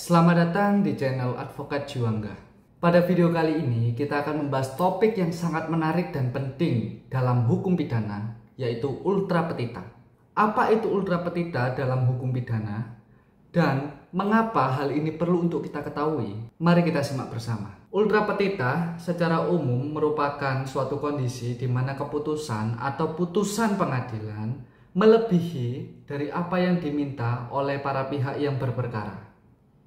Selamat datang di channel Advokat Juangga. Pada video kali ini kita akan membahas topik yang sangat menarik dan penting dalam hukum pidana, yaitu ultra petita. Apa itu ultra petita dalam hukum pidana? Dan mengapa hal ini perlu untuk kita ketahui? Mari kita simak bersama. Ultra petita secara umum merupakan suatu kondisi di mana keputusan atau putusan pengadilan melebihi dari apa yang diminta oleh para pihak yang berperkara.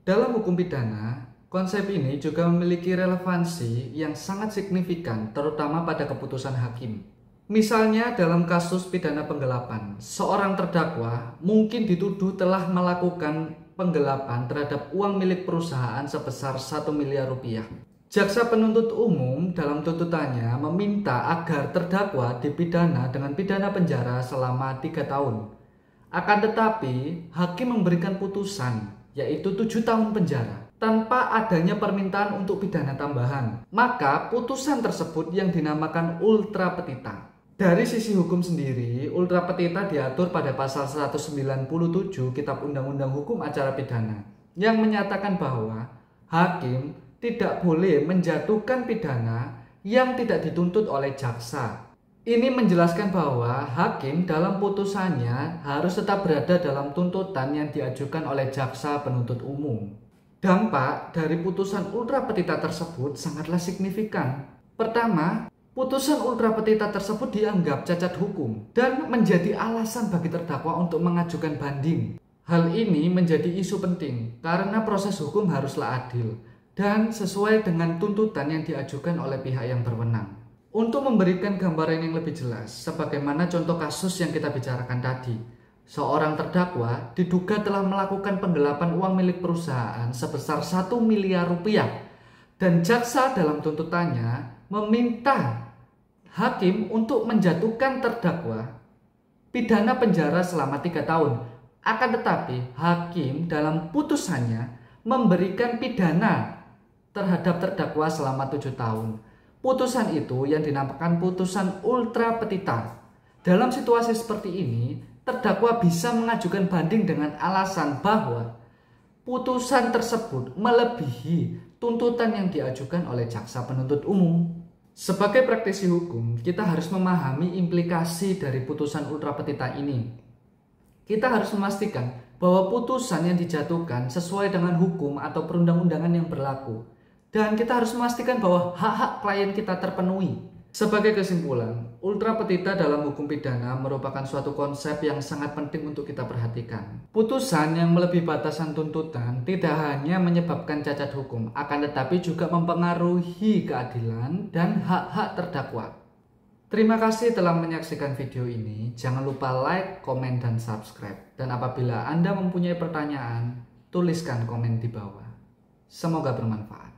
Dalam hukum pidana, konsep ini juga memiliki relevansi yang sangat signifikan, terutama pada keputusan hakim. Misalnya dalam kasus pidana penggelapan, seorang terdakwa mungkin dituduh telah melakukan penggelapan terhadap uang milik perusahaan sebesar 1 miliar rupiah. Jaksa penuntut umum dalam tuntutannya meminta agar terdakwa dipidana dengan pidana penjara selama 3 tahun. Akan tetapi, hakim memberikan putusan, yaitu 7 tahun penjara, tanpa adanya permintaan untuk pidana tambahan. Maka putusan tersebut yang dinamakan ultra petita. Dari sisi hukum sendiri, ultra petita diatur pada pasal 197 Kitab Undang-Undang Hukum Acara Pidana, yang menyatakan bahwa hakim tidak boleh menjatuhkan pidana yang tidak dituntut oleh jaksa. Ini menjelaskan bahwa hakim dalam putusannya harus tetap berada dalam tuntutan yang diajukan oleh jaksa penuntut umum. Dampak dari putusan ultra petita tersebut sangatlah signifikan. Pertama, putusan ultra petita tersebut dianggap cacat hukum dan menjadi alasan bagi terdakwa untuk mengajukan banding. Hal ini menjadi isu penting karena proses hukum haruslah adil dan sesuai dengan tuntutan yang diajukan oleh pihak yang berwenang. Untuk memberikan gambaran yang lebih jelas, sebagaimana contoh kasus yang kita bicarakan tadi, seorang terdakwa diduga telah melakukan penggelapan uang milik perusahaan sebesar 1 miliar rupiah dan jaksa dalam tuntutannya meminta hakim untuk menjatuhkan terdakwa pidana penjara selama 3 tahun. Akan tetapi, hakim dalam putusannya memberikan pidana terhadap terdakwa selama 7 tahun. Putusan itu yang dinamakan putusan ultra petita. Dalam situasi seperti ini, terdakwa bisa mengajukan banding dengan alasan bahwa putusan tersebut melebihi tuntutan yang diajukan oleh jaksa penuntut umum. Sebagai praktisi hukum, kita harus memahami implikasi dari putusan ultra petita ini. Kita harus memastikan bahwa putusan yang dijatuhkan sesuai dengan hukum atau perundang-undangan yang berlaku. Dan kita harus memastikan bahwa hak-hak klien kita terpenuhi. Sebagai kesimpulan, ultra petita dalam hukum pidana merupakan suatu konsep yang sangat penting untuk kita perhatikan. Putusan yang melebihi batasan tuntutan tidak hanya menyebabkan cacat hukum, akan tetapi juga mempengaruhi keadilan dan hak-hak terdakwa. Terima kasih telah menyaksikan video ini. Jangan lupa like, komen, dan subscribe. Dan apabila Anda mempunyai pertanyaan, tuliskan komen di bawah. Semoga bermanfaat.